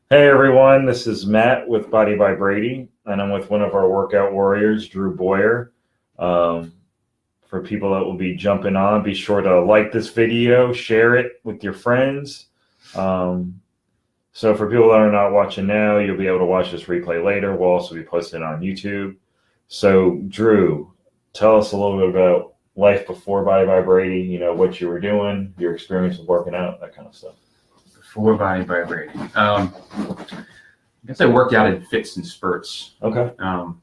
Hey everyone, this is Matt with Body by Brady, and I'm with one of our workout warriors, Drew Boyer. Um, for people that will be jumping on, be sure to like this video, share it with your friends. So for people that are not watching now, you'll be able to watch this replay later. We'll also be posting it on YouTube. So Drew, tell us a little bit about life before Body by Brady, what you were doing, your experience with working out, that kind of stuff. Before Body by Brady. I guess I worked out in fits and spurts. Okay. I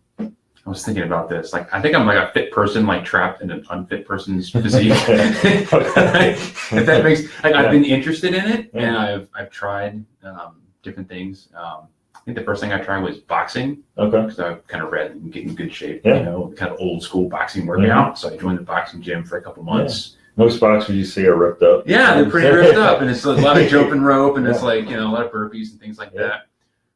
was thinking about this. I think I'm like a fit person, trapped in an unfit person's physique. If that makes, I've been interested in it, and I've tried different things. I think the first thing I tried was boxing. Okay. Because I kind of read and get in good shape. Yeah. Kind of old school boxing workout. So I joined the boxing gym for a couple months. Most boxers you see are ripped up. Yeah, they're pretty ripped up, and it's a lot of jumping rope, and it's a lot of burpees and things like that.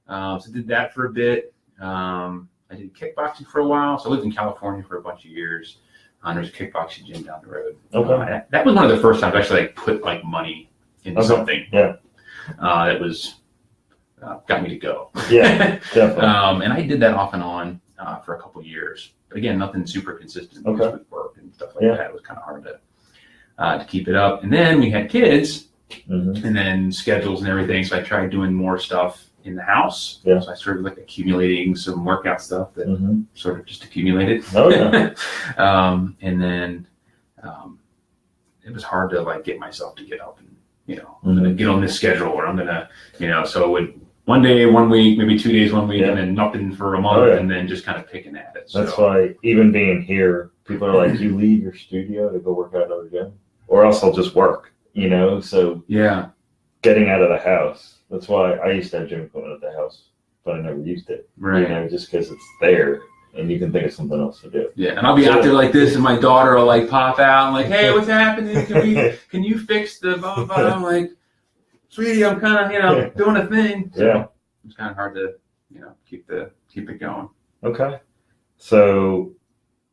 So I did that for a bit. I did kickboxing for a while. So I lived in California for a bunch of years. There's a kickboxing gym down the road. Okay. That was one of the first times I actually put money into something. Yeah. That was got me to go. Yeah, definitely. And I did that off and on for a couple of years. But again, nothing super consistent just with work and stuff like that. It was kind of hard to keep it up. And then we had kids, and then schedules and everything. So I tried doing more stuff in the house. Yeah. So I started accumulating some workout stuff that sort of just accumulated. Oh yeah. And then it was hard to get myself to get up and I'm gonna get on this schedule, or I'm gonna so it would one day, 1 week, maybe 2 days, 1 week, and then nothing for a month, and then just kind of picking at it. That's why even being here, people are like, you leave your studio to go work out another gym, or else I'll just work, so yeah, getting out of the house. That's why I used to have gym equipment at the house, but I never used it, right? Just because it's there and you can think of something else to do. Yeah, and I'll be out there like this, and my daughter will pop out and hey, what's happening? Can you fix the blah, blah, blah? I'm like, sweetie, I'm kind of doing a thing. So it's kind of hard to keep it going. Okay. So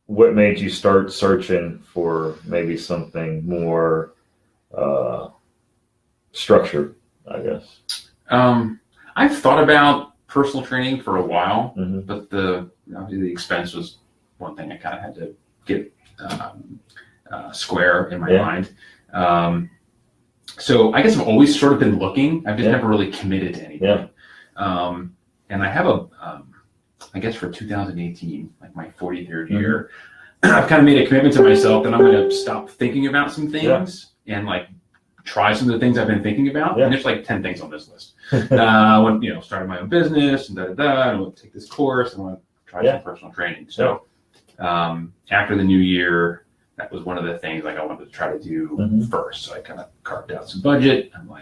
what made you start searching for maybe something more structured, I guess? I've thought about personal training for a while, but obviously the expense was one thing I kind of had to get square in my mind. So I guess I've always sort of been looking. I've just never really committed to anything. Yeah. And I have I guess for 2018, my 43rd year, I've kind of made a commitment to myself that I'm going to stop thinking about some things and try some of the things I've been thinking about. And there's 10 things on this list. I want, started my own business and I want to take this course. I want to try some personal training. So after the new year, that was one of the things I wanted to try to do first. So I kind of carved out some budget. I'm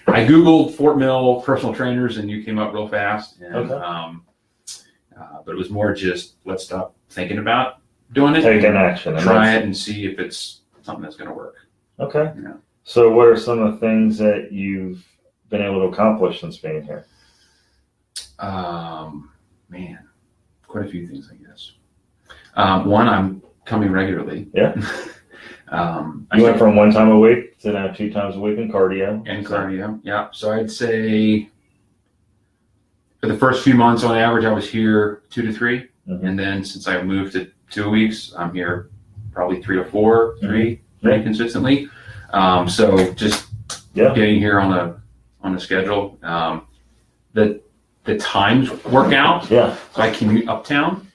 I Googled Fort Mill personal trainers, and you came up real fast. And, but it was more just let's stop thinking about doing it. Take an action. Try it and see if it's something that's going to work. Okay. So what are some of the things that you've been able to accomplish since being here? Man, quite a few things, I guess. One, I'm coming regularly. Yeah. You went from 1 time a week to now 2 times a week in cardio. Yeah. So I'd say for the first few months on average, I was here 2 to 3. And then since I moved to 2 weeks, I'm here probably 3 to 4, pretty consistently. So just getting here on a schedule. The times work out. Yeah. So I commute uptown.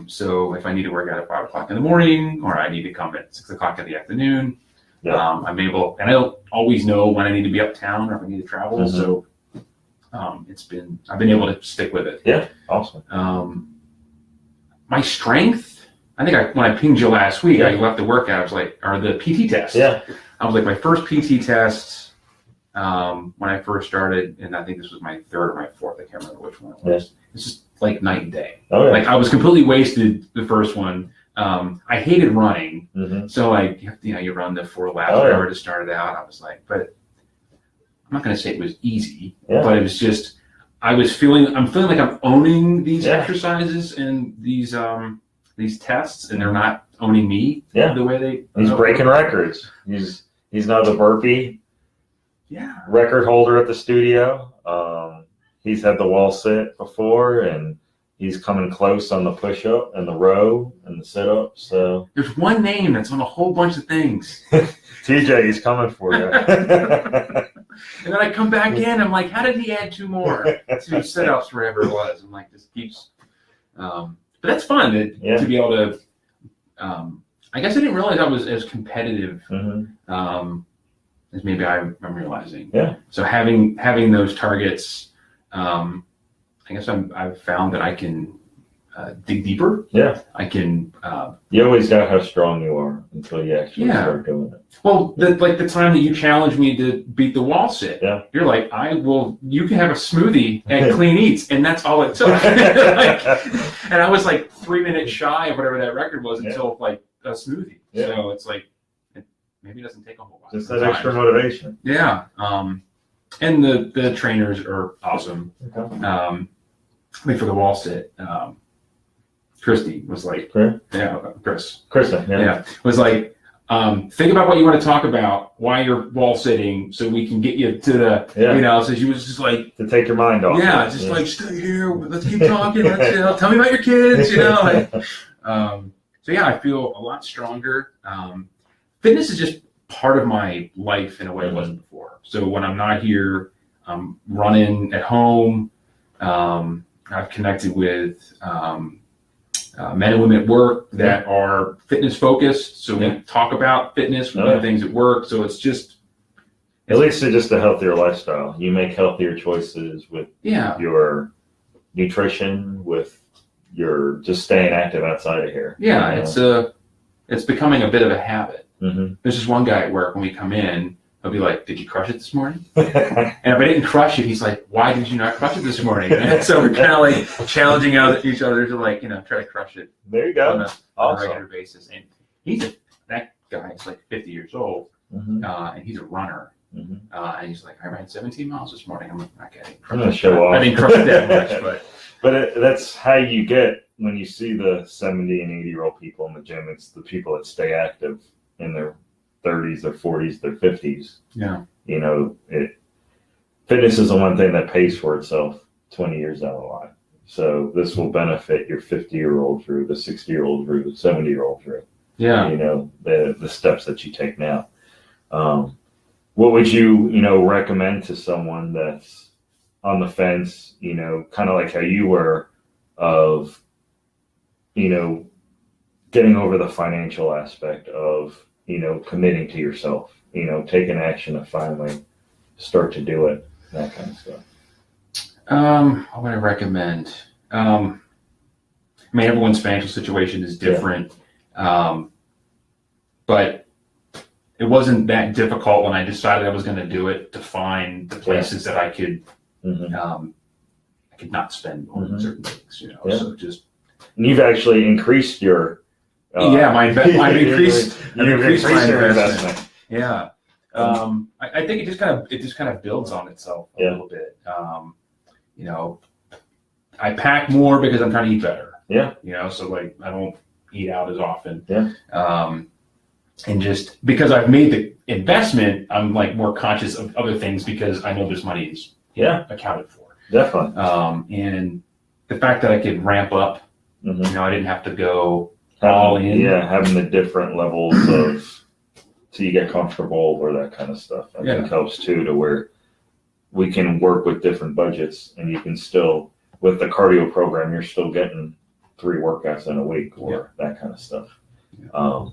So if I need to work out at 5 o'clock in the morning, or I need to come at 6 o'clock in the afternoon, I'm able, and I don't always know when I need to be uptown or if I need to travel. So I've been able to stick with it. Yeah. Awesome. My strength, I think when I pinged you last week, I left the workout. I was or the PT test. Yeah. I was my first PT test when I first started, and I think this was my 3rd or my 4th. I can't remember which one it was. It's just night and day. Oh, yeah. I was completely wasted the first one. I hated running. So you run the 4 laps or whatever to start it out. I was but I'm not going to say it was easy, but it was just, I'm feeling like I'm owning these exercises and these tests, and they're not owning me the way they. He's breaking records. He's not a burpee Yeah. record holder at the studio. He's had the wall sit before, and he's coming close on the push-up and the row and the sit-up. So there's one name that's on a whole bunch of things. TJ, he's coming for you. And then I come back in, I'm like, how did he add 2 more? 2 sit-ups, wherever it was. I'm like, this keeps. But that's fun to be able to. I guess I didn't realize I was as competitive as maybe I'm realizing. Yeah. So having those targets, I guess I've found that I can dig deeper. Yeah. I can. You always doubt how strong you are until you actually start doing it. Well, the time that you challenged me to beat the wall sit, you're like, you can have a smoothie at Clean Eats, and that's all it took. And I was like 3 minutes shy of whatever that record was until like a smoothie. Yeah. So it's like, maybe it doesn't take a whole lot. Just that extra motivation. Yeah. And the trainers are awesome. Okay. I mean, for the wall sit, Christy was like, Krista, was like, think about what you want to talk about while you're wall sitting, so we can get you to the, so she was just like, to take your mind off. Yeah, just like, stay here, let's keep talking, tell me about your kids, So yeah, I feel a lot stronger. Fitness is just part of my life in a way it wasn't before. So when I'm not here, I'm running at home. I've connected with men and women at work that are fitness focused. So we talk about fitness, we do things at work. So it's just. At least it's just a healthier lifestyle. You make healthier choices with your nutrition, with your just staying active outside of here. Yeah, it's becoming a bit of a habit. Mm-hmm. There's this one guy at work, when we come in, he'll be like, did you crush it this morning? And if I didn't crush it, he's like, why did you not crush it this morning? And so we're kind of like challenging each other to like, try to crush it. There you go. On a regular basis. And that guy is like 50 years old, and he's a runner. Mm-hmm. And he's like, I ran 17 miles this morning. I'm like, okay, I'm going to show off. I didn't crush it that much, but that's how you get when you see the 70 and 80-year-old people in the gym. It's the people that stay active in their 30s, their 40s, their 50s. Yeah. Fitness is the one thing that pays for itself 20 years down the line. So this will benefit your 50-year-old Drew, the 60-year-old Drew, the 70-year-old Drew. Yeah. The steps that you take now. What would you, recommend to someone that's on the fence, kind of like how you were, of, getting over the financial aspect of, committing to yourself, taking action to finally start to do it, that kind of stuff? What would I recommend? Everyone's financial situation is different, but it wasn't that difficult when I decided I was going to do it to find the places that I could, I could not spend on certain things, So just. And you've actually increased your. I've increased my investment. Yeah. I think it just kind of builds on itself a little bit. I pack more because I'm trying to eat better. Yeah. So like I don't eat out as often. Yeah. And just because I've made the investment, I'm like more conscious of other things because I know this money is accounted for. Definitely. And the fact that I could ramp up, I didn't have to go all in. Yeah, having the different levels of till you get comfortable or that kind of stuff. I think helps too, to where we can work with different budgets, and you can still, with the cardio program, you're still getting 3 workouts in a week or that kind of stuff. Yeah.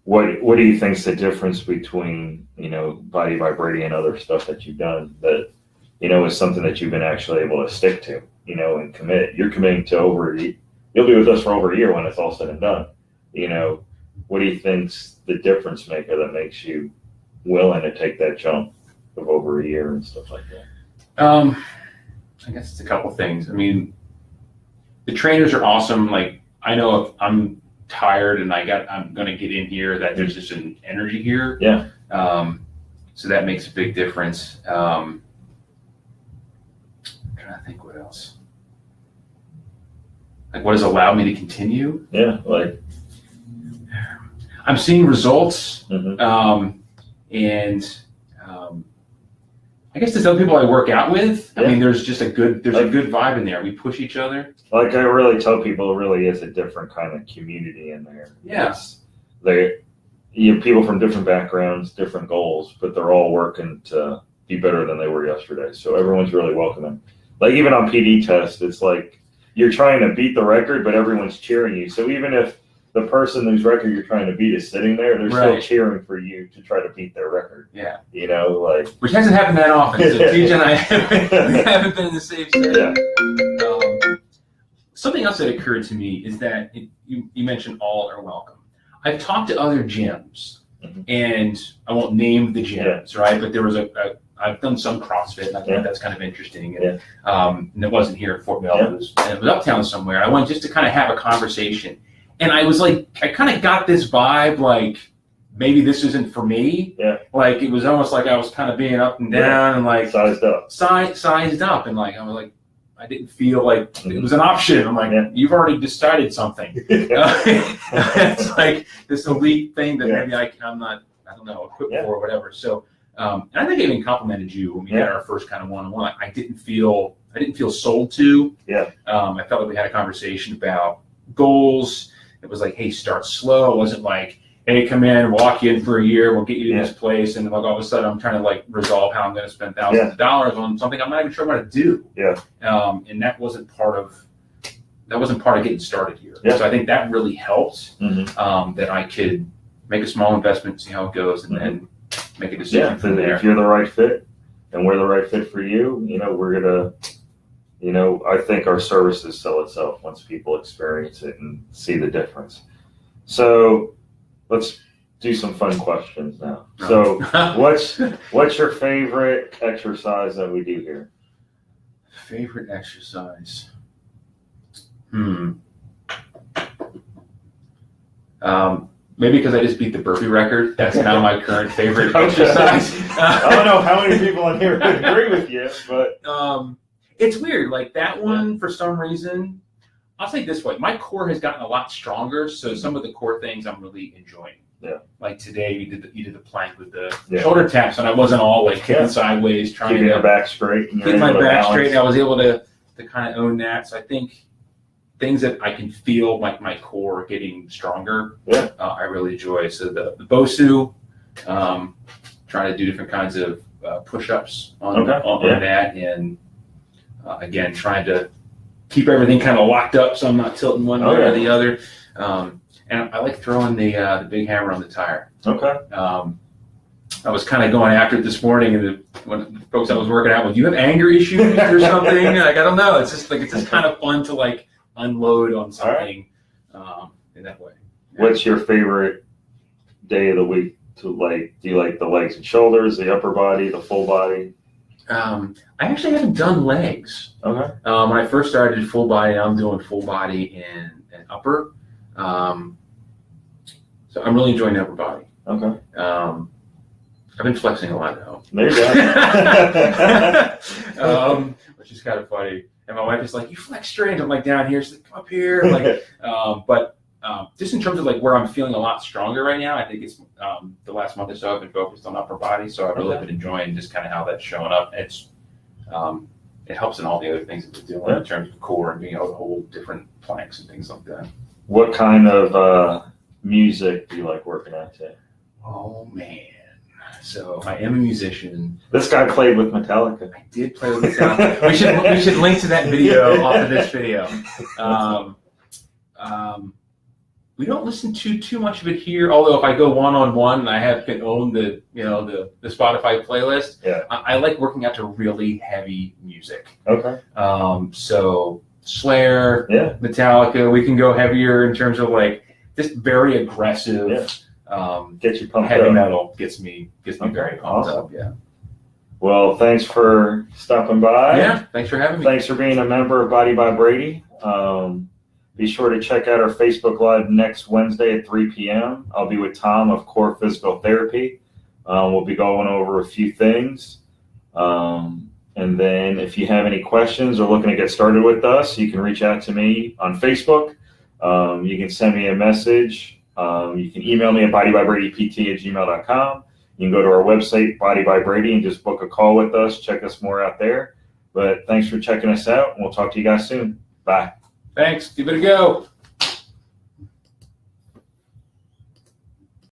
What do you think is the difference between, Body by Brady and other stuff that you've done that, is something that you've been actually able to stick to, and commit? You're committing to you'll be with us for over a year when it's all said and done. What do you think's the difference maker that makes you willing to take that jump of over a year and stuff like that? I guess it's a couple things. The trainers are awesome. Like, I know if I'm tired and I'm going to get in here, that there's just an energy here. Yeah. So that makes a big difference. I'm trying to think what else. Like, what has allowed me to continue? Yeah. Like, I'm seeing results. Mm-hmm. And I guess there's other people I work out with. I mean, there's a good vibe in there. We push each other. Like I really tell people, it really is a different kind of community in there. Yeah. You have people from different backgrounds, different goals, but they're all working to be better than they were yesterday. So everyone's really welcoming. Like even on PD test, it's like you're trying to beat the record, but everyone's cheering you. So even if the person whose record you're trying to beat is sitting there, they're still cheering for you to try to beat their record. Yeah. You know, like which hasn't happened that often. So TJ and I haven't been in the same state. Yeah. Something else that occurred to me is that you mentioned all are welcome. I've talked to other gyms, and I won't name the gyms, right? But there was I've done some CrossFit, and I think that's kind of interesting. And, and it wasn't here in Fort Mill. It was uptown somewhere. I went just to kind of have a conversation. And I was like, I kind of got this vibe, like, maybe this isn't for me. Yeah. Like, it was almost like I was kind of being up and down and like sized up. Sized up. And like, I was like, I didn't feel like it was an option. I'm like, you've already decided something. It's like this elite thing that maybe I'm not, I don't know, equipped for or whatever. So, and I think I even complimented you when we had our first kind of one-on-one. I didn't feel sold to. Yeah. I felt like we had a conversation about goals. It was like, hey, start slow. It wasn't like, hey, come in, walk in for a year, we'll get you to this place, and like all of a sudden I'm trying to like resolve how I'm going to spend thousands of dollars on something I'm not even sure what to do. Yeah. And that wasn't part of getting started here. Yeah. So I think that really helped that I could make a small investment, see how it goes, and then make a decision from there. If you're the right fit and we're the right fit for you, we're gonna. I think our services sell itself once people experience it and see the difference. So let's do some fun questions now. So what's your favorite exercise that we do here? Favorite exercise? Maybe because I just beat the burpee record. That's now my current favorite exercise. I don't know how many people in here would agree with you, but it's weird. Like that one, for some reason, I'll say it this way: my core has gotten a lot stronger. So some of the core things I'm really enjoying. Yeah. Like today, you did the plank with the shoulder taps, and I wasn't all like kicking sideways, trying to keep your back straight. Keep my back straight. And I was able to kind of own that. So I think things that I can feel like my core getting stronger. Yeah. I really enjoy. So the BOSU, trying to do different kinds of push-ups on that, and again trying to keep everything kind of locked up so I'm not tilting one way or the other. And I like throwing the big hammer on the tire. Okay. I was kind of going after it this morning, and when the folks I was working out with, do you have anger issues or something? Like, I don't know. It's just kind of fun to like unload on something in that way. Yeah. What's your favorite day of the week to like? Do you like the legs and shoulders, the upper body, the full body? I actually haven't done legs. Okay. When I first started full body, I'm doing full body and upper. So I'm really enjoying the upper body. Okay. I've been flexing a lot though. There you go. Which is kind of funny. And my wife is like, "You flex strange." I'm like, "Down here." She's like, "Come up here." Like, but just in terms of like where I'm feeling a lot stronger right now, I think it's the last month or so I've been focused on upper body, so I've really been enjoying just kind of how that's showing up. It's it helps in all the other things that we're doing in terms of core and being able to hold different planks and things like that. What kind of music do you like working out to? Oh man. So I am a musician. This guy played with Metallica. I did play with Metallica. we should link to that video off of this video. We don't listen to too much of it here. Although if I go one-on-one, and I can own the Spotify playlist. Yeah. I like working out to really heavy music. Okay. So Slayer, Metallica. We can go heavier in terms of like just very aggressive. Yeah. Get you pumped heavy up. Metal gets me very pumped up. Yeah. Well, thanks for stopping by. Yeah. Thanks for having me. Thanks for being a member of Body by Brady. Be sure to check out our Facebook Live next Wednesday at 3 p.m. I'll be with Tom of Core Physical Therapy. We'll be going over a few things. And then if you have any questions or looking to get started with us, you can reach out to me on Facebook. You can send me a message. You can email me at bodybybradypt@gmail.com. You can go to our website, Body by Brady, and just book a call with us. Check us more out there. But thanks for checking us out, and we'll talk to you guys soon. Bye. Thanks. Give it a go.